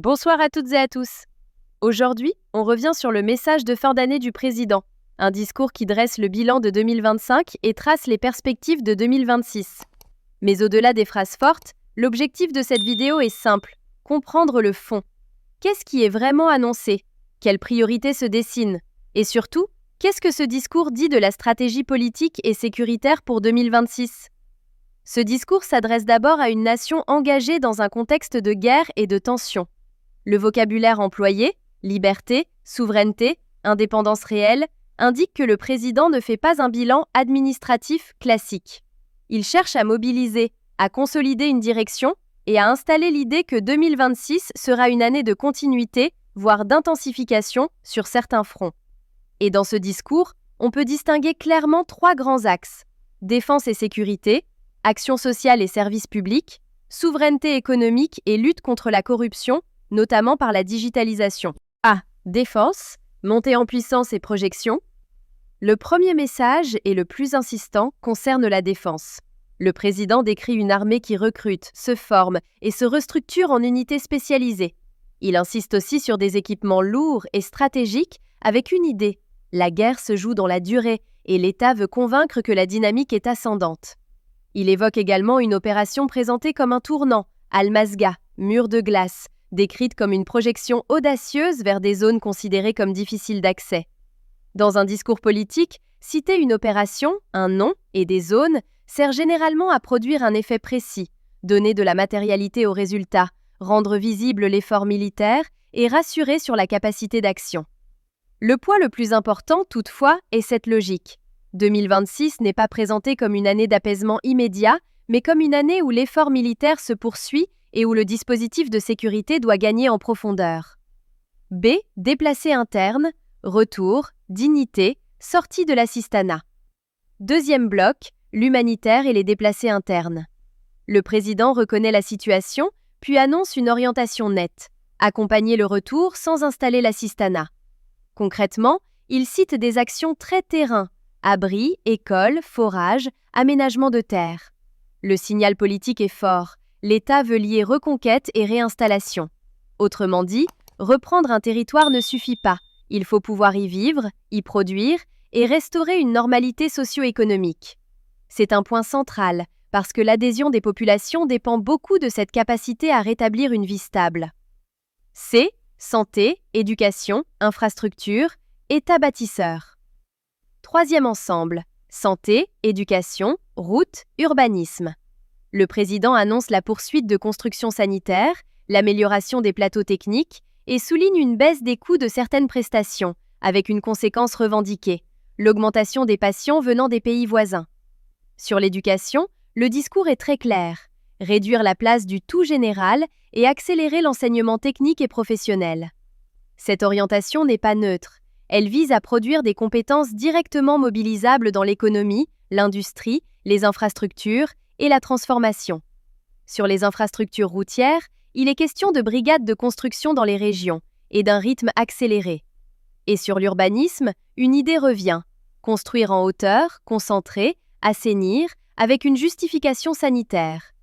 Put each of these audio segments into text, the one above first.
Bonsoir à toutes et à tous. Aujourd'hui, on revient sur le message de fin d'année du président, un discours qui dresse le bilan de 2025 et trace les perspectives de 2026. Mais au-delà des phrases fortes, l'objectif de cette vidéo est simple, comprendre le fond. Qu'est-ce qui est vraiment annoncé? Quelles priorités se dessinent? Et surtout, qu'est-ce que ce discours dit de la stratégie politique et sécuritaire pour 2026? Ce discours s'adresse d'abord à une nation engagée dans un contexte de guerre et de tension. Le vocabulaire employé, liberté, souveraineté, indépendance réelle, indique que le président ne fait pas un bilan administratif classique. Il cherche à mobiliser, à consolider une direction et à installer l'idée que 2026 sera une année de continuité, voire d'intensification sur certains fronts. Et dans ce discours, on peut distinguer clairement trois grands axes: défense et sécurité, action sociale et services publics, souveraineté économique et lutte contre la corruption, notamment par la digitalisation. A. Défense, montée en puissance et projection. Le premier message, et le plus insistant, concerne la défense. Le président décrit une armée qui recrute, se forme et se restructure en unités spécialisées. Il insiste aussi sur des équipements lourds et stratégiques avec une idée: la guerre se joue dans la durée et l'État veut convaincre que la dynamique est ascendante. Il évoque également une opération présentée comme un tournant, Al-Mazga, mur de glace, décrite comme une projection audacieuse vers des zones considérées comme difficiles d'accès. Dans un discours politique, citer une opération, un nom et des zones sert généralement à produire un effet précis, donner de la matérialité au résultat, rendre visible l'effort militaire et rassurer sur la capacité d'action. Le point le plus important, toutefois, est cette logique. 2026 n'est pas présenté comme une année d'apaisement immédiat, mais comme une année où l'effort militaire se poursuit et où le dispositif de sécurité doit gagner en profondeur. B. Déplacés internes, retour, dignité, sortie de l'assistanat. Deuxième bloc, l'humanitaire et les déplacés internes. Le président reconnaît la situation, puis annonce une orientation nette: accompagner le retour sans installer l'assistanat. Concrètement, il cite des actions très terrain: abris, écoles, forages, aménagement de terre. Le signal politique est fort. L'État veut lier reconquête et réinstallation. Autrement dit, reprendre un territoire ne suffit pas. Il faut pouvoir y vivre, y produire et restaurer une normalité socio-économique. C'est un point central, parce que l'adhésion des populations dépend beaucoup de cette capacité à rétablir une vie stable. C. Santé, éducation, infrastructure, État bâtisseur. Troisième ensemble, santé, éducation, route, urbanisme. Le président annonce la poursuite de constructions sanitaires, l'amélioration des plateaux techniques et souligne une baisse des coûts de certaines prestations, avec une conséquence revendiquée: l'augmentation des patients venant des pays voisins. Sur l'éducation, le discours est très clair: réduire la place du tout général et accélérer l'enseignement technique et professionnel. Cette orientation n'est pas neutre. Elle vise à produire des compétences directement mobilisables dans l'économie, l'industrie, les infrastructures et la transformation. Sur les infrastructures routières, il est question de brigades de construction dans les régions et d'un rythme accéléré. Et sur l'urbanisme, une idée revient: construire en hauteur, concentrer, assainir, avec une justification sanitaire.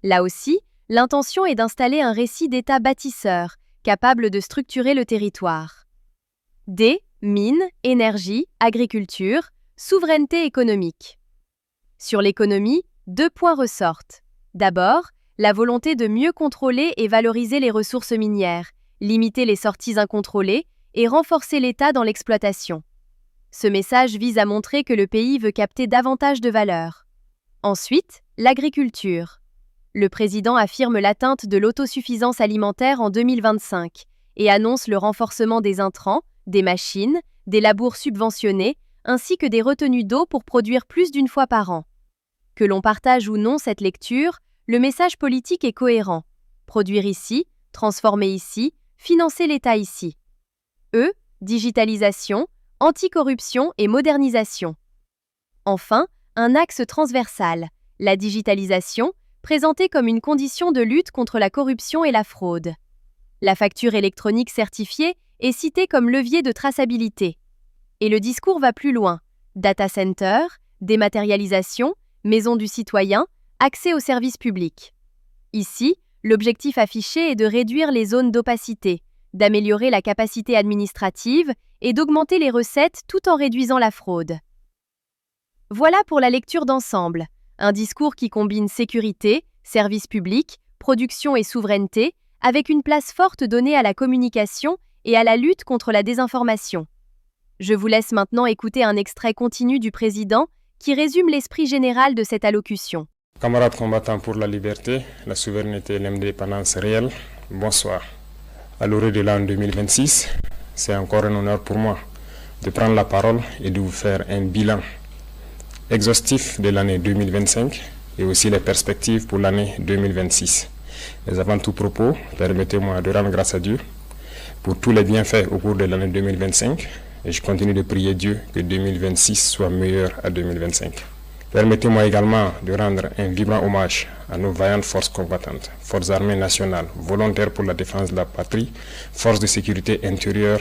Là aussi, l'intention est d'installer un récit d'État bâtisseur, capable de structurer le territoire. D. Mines, énergie, agriculture, souveraineté économique. Sur l'économie, deux points ressortent. D'abord, la volonté de mieux contrôler et valoriser les ressources minières, limiter les sorties incontrôlées et renforcer l'État dans l'exploitation. Ce message vise à montrer que le pays veut capter davantage de valeur. Ensuite, l'agriculture. Le président affirme l'atteinte de l'autosuffisance alimentaire en 2025 et annonce le renforcement des intrants, des machines, des labours subventionnés, ainsi que des retenues d'eau pour produire plus d'une fois par an. Que l'on partage ou non cette lecture, le message politique est cohérent: produire ici, transformer ici, financer l'État ici. E. Digitalisation, anticorruption et modernisation. Enfin, un axe transversal, la digitalisation, présentée comme une condition de lutte contre la corruption et la fraude. La facture électronique certifiée est citée comme levier de traçabilité. Et le discours va plus loin: data center, dématérialisation, maison du citoyen, accès aux services publics. Ici, L'objectif affiché est de réduire les zones d'opacité, d'améliorer la capacité administrative et d'augmenter les recettes tout en réduisant la fraude. Voilà pour la lecture d'ensemble, un discours qui combine sécurité, services publics, production et souveraineté, avec une place forte donnée à la communication et à la lutte contre la désinformation. Je vous laisse maintenant écouter un extrait continu du président qui résume l'esprit général de cette allocution. Camarades combattants pour la liberté, la souveraineté et l'indépendance réelle, bonsoir. À l'orée de l'an 2026, c'est encore un honneur pour moi de prendre la parole et de vous faire un bilan exhaustif de l'année 2025 et aussi les perspectives pour l'année 2026. Mais avant tout propos, permettez-moi de rendre grâce à Dieu pour tous les bienfaits au cours de l'année 2025 et je continue de prier Dieu que 2026 soit meilleur à 2025. Permettez-moi également de rendre un vibrant hommage à nos vaillantes forces combattantes, forces armées nationales, volontaires pour la défense de la patrie, forces de sécurité intérieure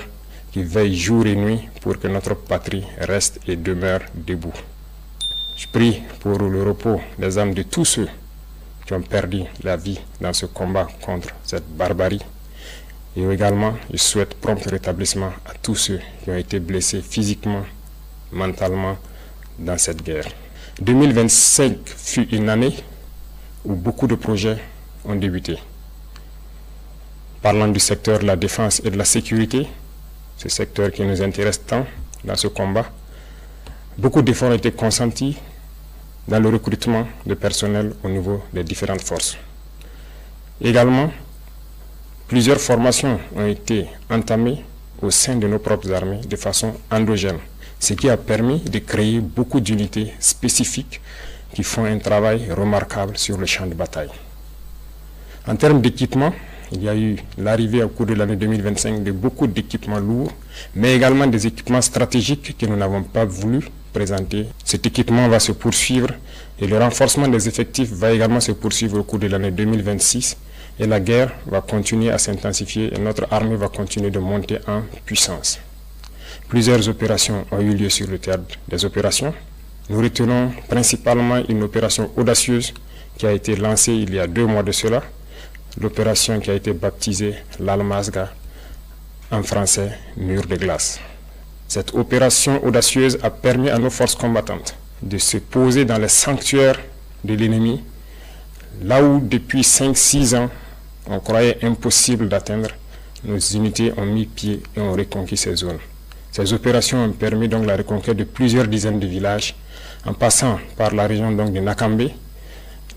qui veillent jour et nuit pour que notre patrie reste et demeure debout. Je prie pour le repos des âmes de tous ceux qui ont perdu la vie dans ce combat contre cette barbarie. Et également, je souhaite prompt rétablissement à tous ceux qui ont été blessés physiquement, mentalement dans cette guerre. 2025 fut une année où beaucoup de projets ont débuté. Parlant du secteur de la défense et de la sécurité, ce secteur qui nous intéresse tant dans ce combat, beaucoup d'efforts ont été consentis dans le recrutement de personnel au niveau des différentes forces. Également, plusieurs formations ont été entamées au sein de nos propres armées de façon endogène, ce qui a permis de créer beaucoup d'unités spécifiques qui font un travail remarquable sur le champ de bataille. En termes d'équipement, il y a eu l'arrivée au cours de l'année 2025 de beaucoup d'équipements lourds, mais également des équipements stratégiques que nous n'avons pas voulu présenter. Cet équipement va se poursuivre et le renforcement des effectifs va également se poursuivre au cours de l'année 2026 et la guerre va continuer à s'intensifier et notre armée va continuer de monter en puissance. Plusieurs opérations ont eu lieu sur le théâtre des opérations. Nous retenons principalement une opération audacieuse qui a été lancée il y a 2 mois de cela, l'opération qui a été baptisée l'Almazga, en français mur de glace. Cette opération audacieuse a permis à nos forces combattantes de se poser dans les sanctuaires de l'ennemi, là où depuis 5-6 ans on croyait impossible d'atteindre, nos unités ont mis pied et ont reconquis ces zones. Ces opérations ont permis donc la reconquête de plusieurs dizaines de villages, en passant par la région donc de Nakambe,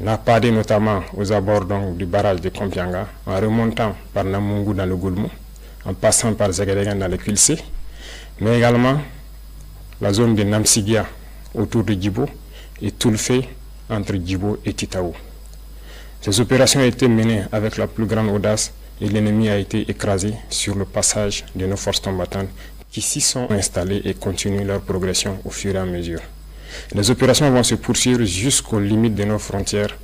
Napade notamment aux abords donc du barrage de Kompianga, en remontant par Namungu dans le Goulmou, en passant par Zagadegan dans le Kulse, mais également la zone de Namsigia autour de Djibo et Toulfe entre Djibo et Titaou. Ces opérations ont été menées avec la plus grande audace et l'ennemi a été écrasé sur le passage de nos forces combattantes qui s'y sont installés et continuent leur progression au fur et à mesure. Les opérations vont se poursuivre jusqu'aux limites de nos frontières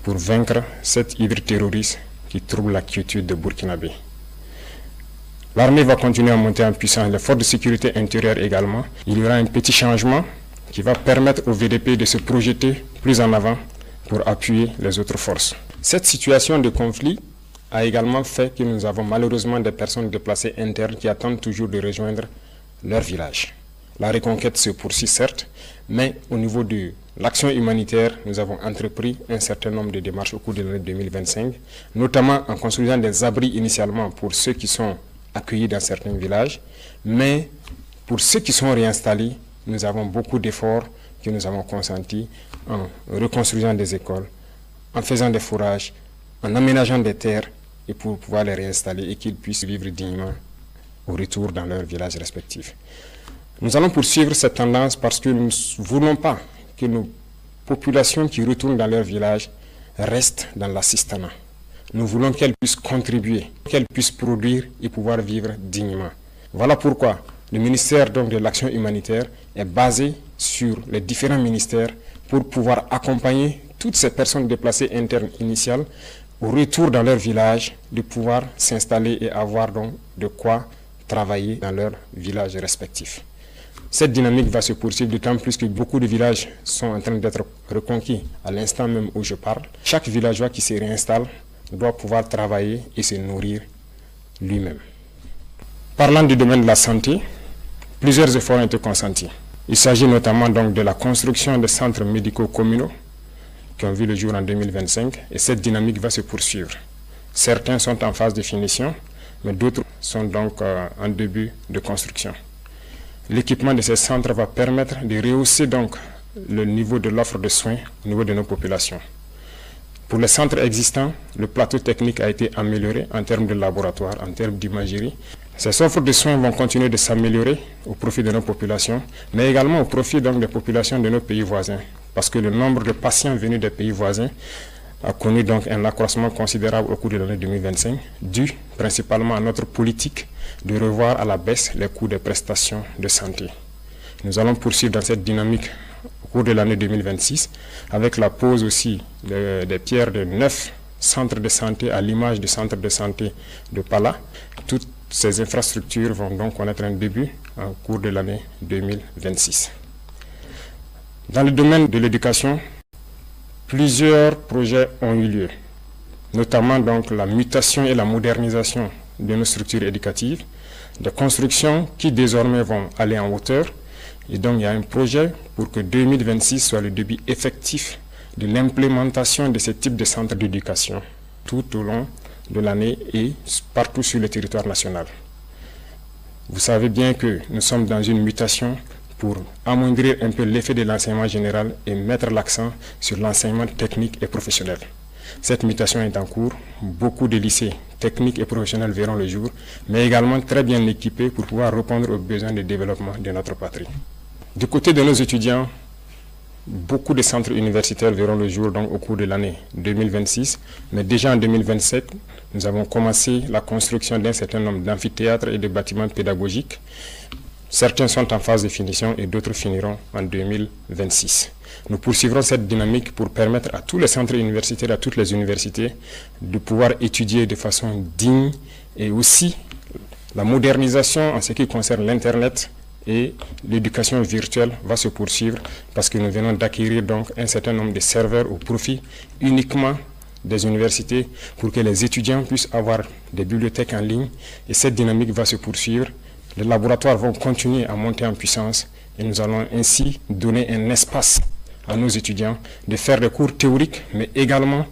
pour vaincre cette hydre terroriste qui trouble la quiétude de Burkinabé. L'armée va continuer à monter en puissance, les forces de sécurité intérieure également. Il y aura un petit changement qui va permettre au VDP de se projeter plus en avant pour appuyer les autres forces. Cette situation de conflit a également fait que nous avons malheureusement des personnes déplacées internes qui attendent toujours de rejoindre leur village. La reconquête se poursuit certes, mais au niveau de l'action humanitaire, nous avons entrepris un certain nombre de démarches au cours de l'année 2025, notamment en construisant des abris initialement pour ceux qui sont accueillis dans certains villages, mais pour ceux qui sont réinstallés, nous avons beaucoup d'efforts que nous avons consentis en reconstruisant des écoles, en faisant des fourrages, en aménageant des terres et pour pouvoir les réinstaller et qu'ils puissent vivre dignement au retour dans leurs villages respectifs. Nous allons poursuivre cette tendance parce que nous ne voulons pas que nos populations qui retournent dans leurs villages restent dans l'assistanat. Nous voulons qu'elles puissent contribuer, qu'elles puissent produire et pouvoir vivre dignement. Voilà pourquoi le ministère donc, de l'Action humanitaire est basé sur les différents ministères pour pouvoir accompagner toutes ces personnes déplacées internes initiales au retour dans leur village, de pouvoir s'installer et avoir donc de quoi travailler dans leurs villages respectifs. Cette dynamique va se poursuivre d'autant plus que beaucoup de villages sont en train d'être reconquis à l'instant même où je parle. Chaque villageois qui se réinstalle doit pouvoir travailler et se nourrir lui-même. Parlant du domaine de la santé, plusieurs efforts ont été consentis. Il s'agit notamment donc de la construction de centres médicaux communaux qui ont vu le jour en 2025 et cette dynamique va se poursuivre. Certains sont en phase de finition, mais d'autres sont donc en début de construction. L'équipement de ces centres va permettre de rehausser donc le niveau de l'offre de soins au niveau de nos populations. Pour les centres existants, le plateau technique a été amélioré en termes de laboratoire, en termes d'imagerie. Ces offres de soins vont continuer de s'améliorer au profit de nos populations, mais également au profit donc des populations de nos pays voisins, parce que le nombre de patients venus des pays voisins a connu donc un accroissement considérable au cours de l'année 2025, dû principalement à notre politique de revoir à la baisse les coûts des prestations de santé. Nous allons poursuivre dans cette dynamique au cours de l'année 2026, avec la pose aussi des pierres de 9 centres de santé à l'image du centre de santé de Pala. Toutes ces infrastructures vont donc connaître un début au cours de l'année 2026. Dans le domaine de l'éducation, plusieurs projets ont eu lieu, notamment donc la mutation et la modernisation de nos structures éducatives, des constructions qui désormais vont aller en hauteur. Et donc il y a un projet pour que 2026 soit le début effectif de l'implémentation de ce type de centres d'éducation tout au long de l'année et partout sur le territoire national. Vous savez bien que nous sommes dans une mutation pour amoindrir un peu l'effet de l'enseignement général et mettre l'accent sur l'enseignement technique et professionnel. Cette mutation est en cours. Beaucoup de lycées techniques et professionnels verront le jour, mais également très bien équipés pour pouvoir répondre aux besoins de développement de notre patrie. Du côté de nos étudiants, beaucoup de centres universitaires verront le jour donc, au cours de l'année 2026, mais déjà en 2027, nous avons commencé la construction d'un certain nombre d'amphithéâtres et de bâtiments pédagogiques. Certains sont en phase de finition et d'autres finiront en 2026. Nous poursuivrons cette dynamique pour permettre à tous les centres universitaires, à toutes les universités, de pouvoir étudier de façon digne et aussi la modernisation en ce qui concerne l'Internet et l'éducation virtuelle va se poursuivre parce que nous venons d'acquérir donc un certain nombre de serveurs au profit uniquement des universités pour que les étudiants puissent avoir des bibliothèques en ligne et cette dynamique va se poursuivre. Les laboratoires vont continuer à monter en puissance et nous allons ainsi donner un espace à nos étudiants de faire des cours théoriques, mais également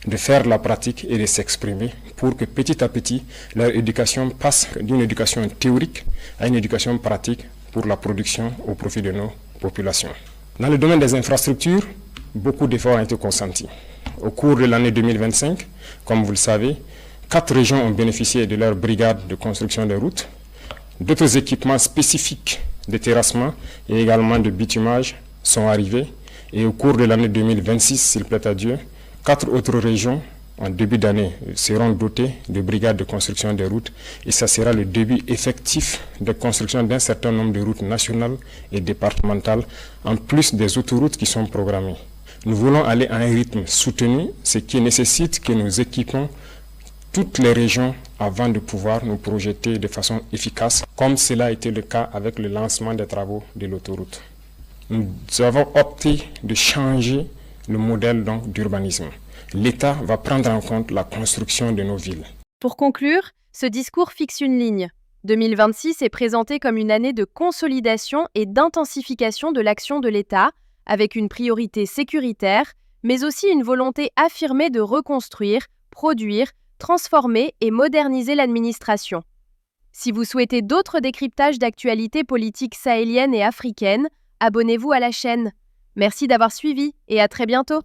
de faire la pratique et de s'exprimer pour que petit à petit, leur éducation passe d'une éducation théorique à une éducation pratique pour la production au profit de nos populations. Dans le domaine des infrastructures, beaucoup d'efforts ont été consentis. Au cours de l'année 2025, comme vous le savez, 4 régions ont bénéficié de leur brigade de construction des routes. D'autres équipements spécifiques de terrassement et également de bitumage sont arrivés. Et au cours de l'année 2026, s'il plaît à Dieu, 4 autres régions en début d'année seront dotées de brigades de construction des routes. Et ça sera le début effectif de construction d'un certain nombre de routes nationales et départementales, en plus des autoroutes qui sont programmées. Nous voulons aller à un rythme soutenu, ce qui nécessite que nous équipons toutes les régions avant de pouvoir nous projeter de façon efficace, comme cela a été le cas avec le lancement des travaux de l'autoroute. Nous avons opté de changer le modèle d'urbanisme. L'État va prendre en compte la construction de nos villes. Pour conclure, ce discours fixe une ligne. 2026 est présenté comme une année de consolidation et d'intensification de l'action de l'État, avec une priorité sécuritaire, mais aussi une volonté affirmée de reconstruire, produire, transformer et moderniser l'administration. Si vous souhaitez d'autres décryptages d'actualités politiques sahéliennes et africaines, abonnez-vous à la chaîne. Merci d'avoir suivi et à très bientôt.